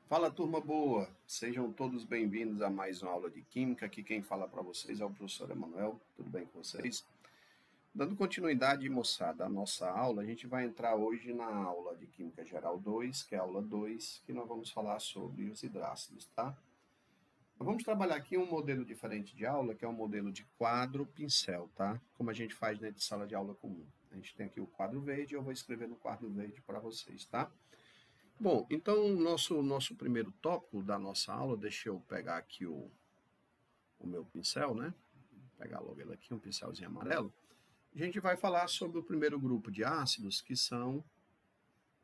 Fala, turma boa! Sejam todos bem-vindos a mais uma aula de Química. Aqui quem fala para vocês é o professor Emanuel. Tudo bem com vocês? Dando continuidade, moçada, à nossa aula, a gente vai entrar hoje na aula de Química Geral 2, que é a aula 2, que nós vamos falar sobre os hidrácidos, tá? Nós vamos trabalhar aqui um modelo diferente de aula, que é um modelo de quadro-pincel, tá? Como a gente faz dentro de sala de aula comum. A gente tem aqui o quadro verde, eu vou escrever no quadro verde para vocês, tá? Bom, então o nosso primeiro tópico da nossa aula, deixa eu pegar aqui o meu pincel, né? Vou pegar logo ele aqui, um pincelzinho amarelo. A gente vai falar sobre o primeiro grupo de ácidos, que são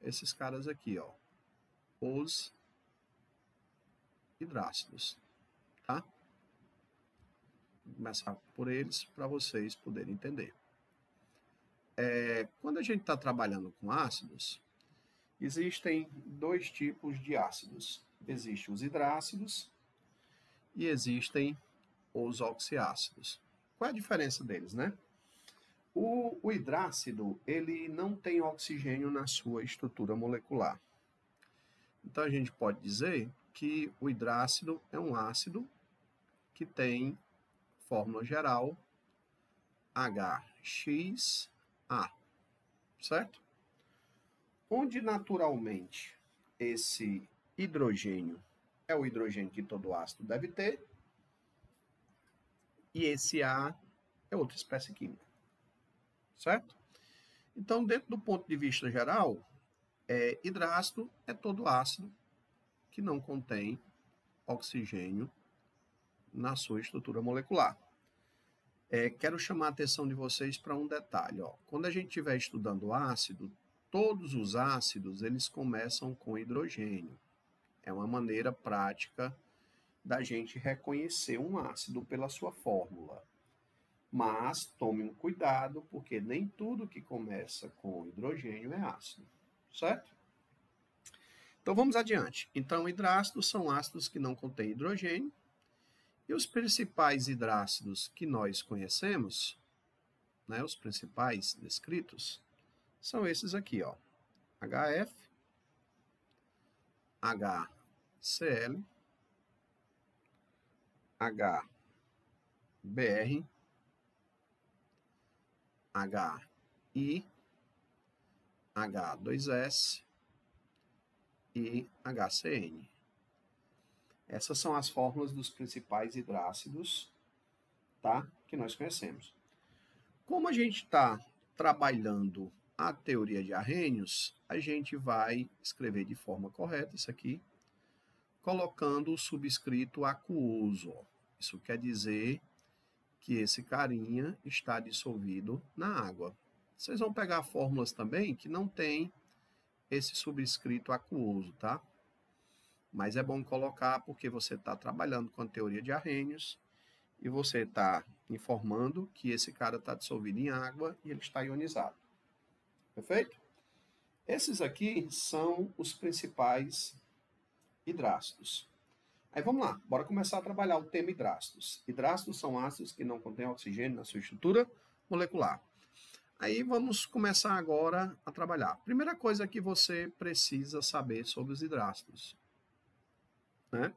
esses caras aqui, ó. Os hidrácidos, tá? Vou começar por eles para vocês poderem entender. Quando a gente está trabalhando com ácidos, existem dois tipos de ácidos. Existem os hidrácidos e existem os oxiácidos. Qual é a diferença deles, né? O hidrácido, ele não tem oxigênio na sua estrutura molecular. Então, a gente pode dizer que o hidrácido é um ácido que tem fórmula geral HXA, certo? Onde, naturalmente, esse hidrogênio é o hidrogênio que todo ácido deve ter, e esse A é outra espécie química, certo? Então, dentro do ponto de vista geral, hidrácido é todo ácido que não contém oxigênio na sua estrutura molecular. Quero chamar a atenção de vocês para um detalhe. Ó. Quando a gente estiver estudando ácido, todos os ácidos eles começam com hidrogênio. É uma maneira prática da gente reconhecer um ácido pela sua fórmula. Mas tome um cuidado, porque nem tudo que começa com hidrogênio é ácido, certo? Então vamos adiante. Então, hidrácidos são ácidos que não contêm hidrogênio. E os principais hidrácidos que nós conhecemos, né, os principais descritos, são esses aqui, ó. HF, HCl, HBr, HI, H2S e HCN. Essas são as fórmulas dos principais hidrácidos, tá? Que nós conhecemos. Como a gente está trabalhando a teoria de Arrhenius, a gente vai escrever de forma correta isso aqui, colocando o subscrito aquoso. Isso quer dizer que esse carinha está dissolvido na água. Vocês vão pegar fórmulas também que não tem esse subscrito aquoso, tá? Mas é bom colocar porque você está trabalhando com a teoria de Arrhenius e você está informando que esse cara está dissolvido em água e ele está ionizado. Perfeito? Esses aqui são os principais hidrácidos. Aí vamos lá, bora começar a trabalhar o tema hidrácidos. Hidrácidos são ácidos que não contêm oxigênio na sua estrutura molecular. Aí vamos começar agora a trabalhar. Primeira coisa que você precisa saber sobre os hidrácidos, né?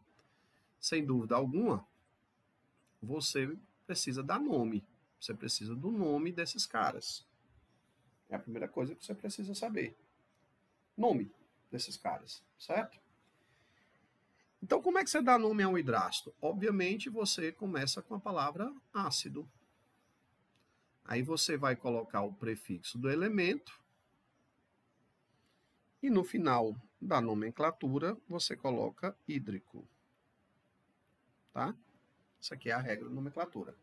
Sem dúvida alguma, você precisa dar nome. Você precisa do nome desses caras. É a primeira coisa que você precisa saber. Nome desses caras, certo? Então, como é que você dá nome a um hidrácido? Obviamente, você começa com a palavra ácido. Aí você vai colocar o prefixo do elemento. E no final da nomenclatura, você coloca hídrico. Tá? Isso aqui é a regra da nomenclatura.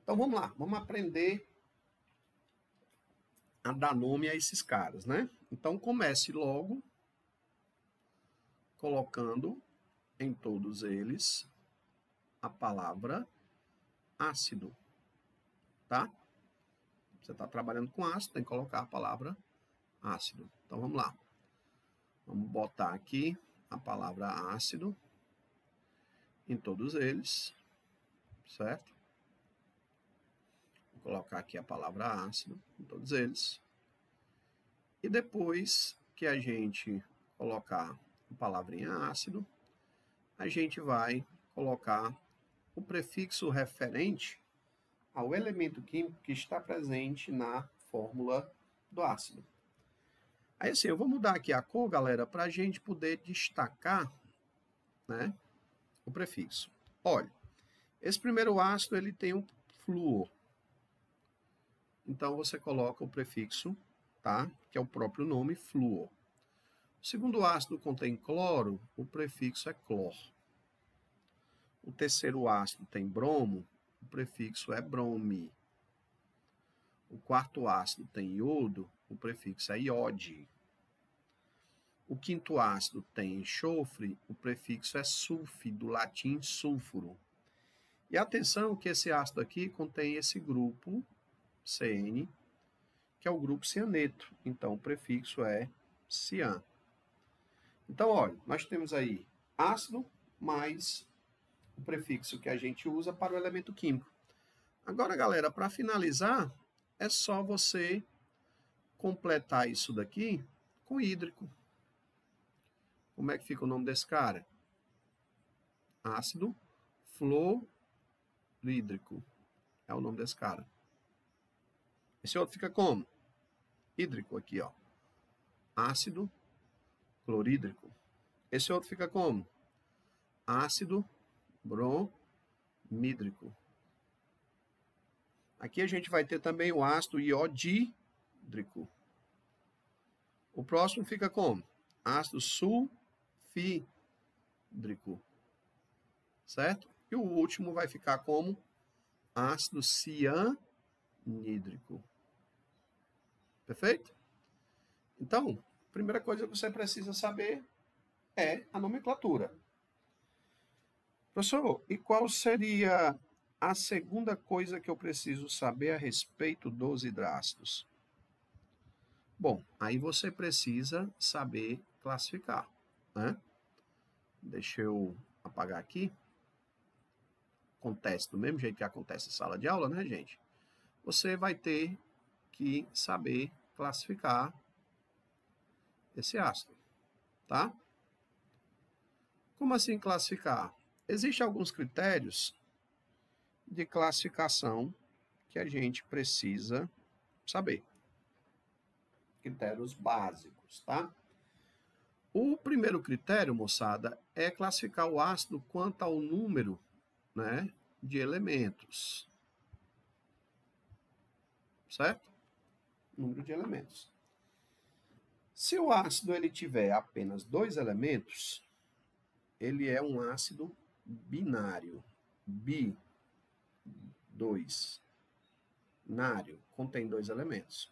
Então, vamos lá. Vamos aprender a dar nome a esses caras, né? Então, comece logo colocando em todos eles a palavra ácido, tá? Você está trabalhando com ácido, tem que colocar a palavra ácido. Então, vamos lá. Vamos botar aqui a palavra ácido em todos eles, certo? Vou colocar aqui a palavra ácido em todos eles. E depois que a gente colocar a palavrinha ácido, a gente vai colocar o prefixo referente ao elemento químico que está presente na fórmula do ácido. Aí assim, eu vou mudar aqui a cor, galera, para a gente poder destacar, né, o prefixo. Olha, esse primeiro ácido ele tem um flúor. Então você coloca o prefixo, tá? Que é o próprio nome, flúor. O segundo ácido contém cloro, o prefixo é clor. O terceiro ácido tem bromo, o prefixo é brome. O quarto ácido tem iodo, o prefixo é iode. O quinto ácido tem enxofre, o prefixo é sulfi, do latim sulfuro. E atenção que esse ácido aqui contém esse grupo CN, que é o grupo cianeto. Então, o prefixo é cian. Então, olha, nós temos aí ácido mais o prefixo que a gente usa para o elemento químico. Agora, galera, para finalizar, é só você completar isso daqui com hídrico. Como é que fica o nome desse cara? Ácido fluorídrico. É o nome desse cara. Esse outro fica como? Hídrico aqui, ó. Ácido clorídrico. Esse outro fica como? Ácido bromídrico. Aqui a gente vai ter também o ácido iodídrico. O próximo fica como? Ácido sulfídrico. Certo? E o último vai ficar como? Ácido cianídrico. Perfeito? Então, a primeira coisa que você precisa saber é a nomenclatura. Professor, e qual seria a segunda coisa que eu preciso saber a respeito dos hidrácidos? Bom, aí você precisa saber classificar, né? Deixa eu apagar aqui. Acontece do mesmo jeito que acontece em sala de aula, né, gente? Você vai ter que saber classificar esse ácido, tá? Como assim classificar? Existem alguns critérios de classificação que a gente precisa saber. Critérios básicos, tá? O primeiro critério, moçada, é classificar o ácido quanto ao número, né, de elementos. Certo? Número de elementos. Se o ácido ele tiver apenas 2 elementos, ele é um ácido binário. Bi, 2. Nário, contém 2 elementos.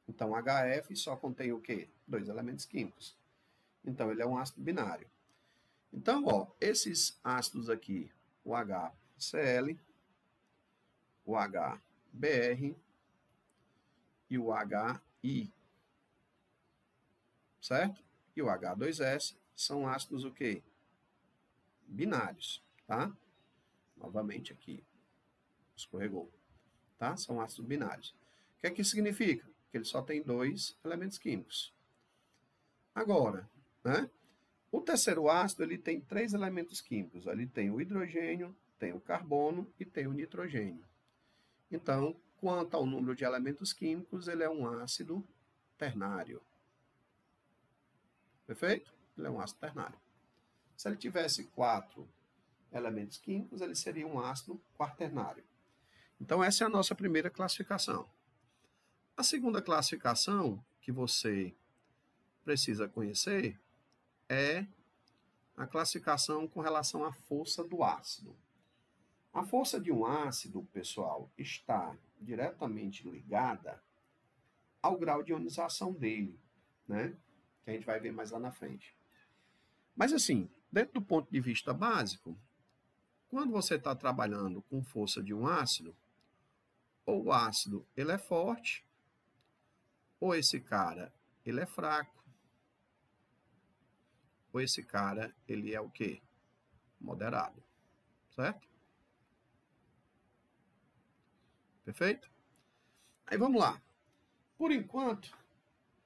Então, HF só contém o quê? 2 elementos químicos. Então, ele é um ácido binário. Então, ó, esses ácidos aqui, o HCl, o HBr e o HI, certo? E o H2S são ácidos o quê? Binários, tá? Novamente aqui, escorregou, tá? São ácidos binários. O que é que isso significa? Que ele só tem 2 elementos químicos. Agora, né? O terceiro ácido ele tem 3 elementos químicos. Ele tem o hidrogênio, tem o carbono e tem o nitrogênio. Então, quanto ao número de elementos químicos, ele é um ácido ternário. Perfeito? Ele é um ácido ternário. Se ele tivesse 4 elementos químicos, ele seria um ácido quaternário. Então, essa é a nossa primeira classificação. A segunda classificação que você precisa conhecer é a classificação com relação à força do ácido. A força de um ácido, pessoal, está diretamente ligada ao grau de ionização dele, né? Que a gente vai ver mais lá na frente. Mas assim, dentro do ponto de vista básico, quando você está trabalhando com força de um ácido, ou o ácido ele é forte, ou esse cara ele é fraco, ou esse cara ele é o quê? Moderado, certo? Perfeito? Aí vamos lá. Por enquanto,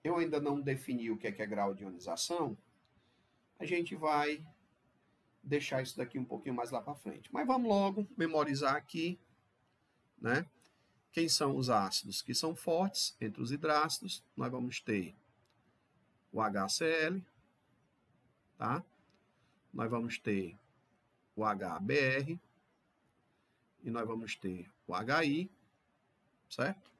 eu ainda não defini o que é grau de ionização, a gente vai deixar isso daqui um pouquinho mais lá para frente. Mas vamos logo memorizar aqui, né? Quem são os ácidos que são fortes entre os hidrácidos? Nós vamos ter o HCl, tá? Nós vamos ter o HBr e nós vamos ter o HI, certo?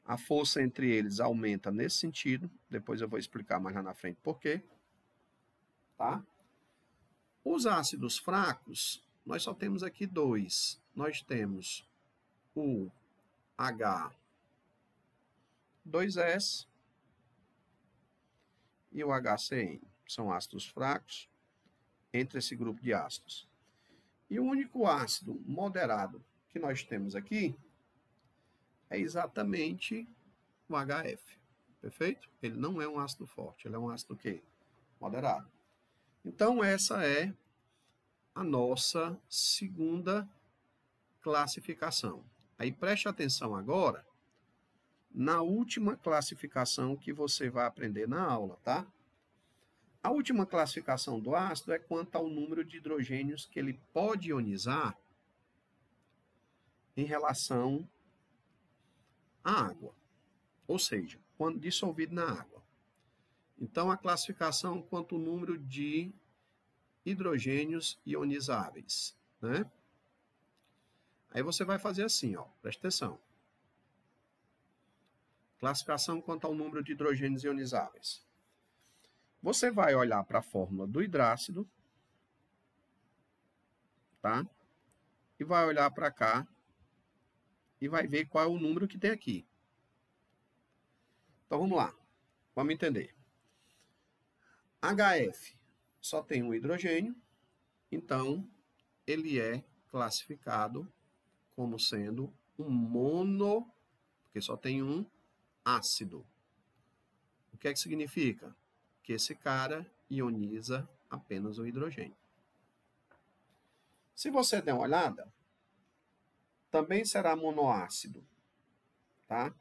A força entre eles aumenta nesse sentido, depois eu vou explicar mais lá na frente por quê, tá? Os ácidos fracos, nós só temos aqui dois. Nós temos o H2S e o HCN. São ácidos fracos entre esse grupo de ácidos. E o único ácido moderado que nós temos aqui é exatamente o HF. Perfeito? Ele não é um ácido forte, ele é um ácido o quê? Moderado. Então, essa é a nossa segunda classificação. Aí preste atenção agora na última classificação que você vai aprender na aula, tá? A última classificação do ácido é quanto ao número de hidrogênios que ele pode ionizar em relação à água, ou seja, quando dissolvido na água. Então, a classificação quanto ao número de hidrogênios ionizáveis, né? Aí você vai fazer assim, ó, presta atenção. Classificação quanto ao número de hidrogênios ionizáveis. Você vai olhar para a fórmula do hidrácido, tá? E vai olhar para cá e vai ver qual é o número que tem aqui. Então, vamos lá. Vamos entender. HF só tem um hidrogênio, então ele é classificado como sendo um mono, porque só tem um ácido. O que é que significa? Que esse cara ioniza apenas o hidrogênio. Se você der uma olhada, também será monoácido, tá?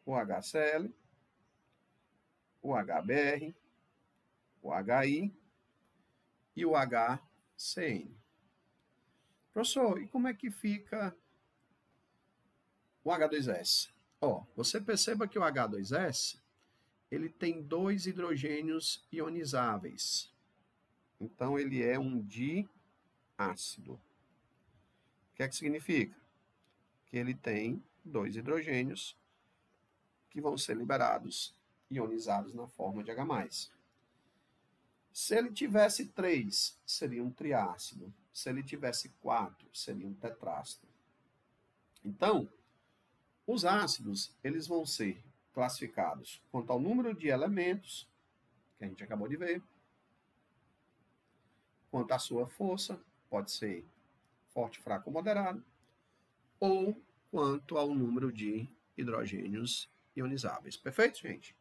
O HCl, o HBr, o HI e o HCN. Professor, e como é que fica o H2S? Ó, você perceba que o H2S, ele tem dois hidrogênios ionizáveis. Então, ele é um diácido. O que é que significa? Que ele tem dois hidrogênios que vão ser liberados, ionizados na forma de H+. Se ele tivesse 3, seria um triácido. Se ele tivesse 4, seria um tetrácido. Então, os ácidos, eles vão ser classificados quanto ao número de elementos, que a gente acabou de ver, quanto à sua força, pode ser forte, fraco ou moderado, ou quanto ao número de hidrogênios ionizáveis. Perfeito, gente?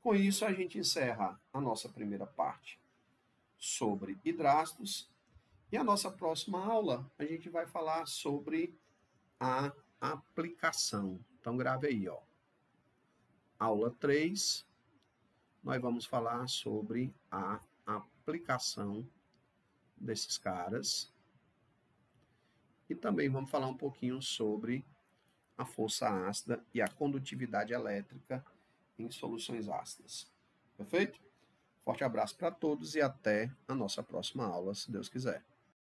Com isso, a gente encerra a nossa primeira parte sobre hidrácidos. E a nossa próxima aula, a gente vai falar sobre a aplicação. Então, grave aí, ó. Aula 3, nós vamos falar sobre a aplicação desses caras. E também vamos falar um pouquinho sobre a força ácida e a condutividade elétrica em soluções ácidas. Perfeito? Forte abraço para todos e até a nossa próxima aula, se Deus quiser.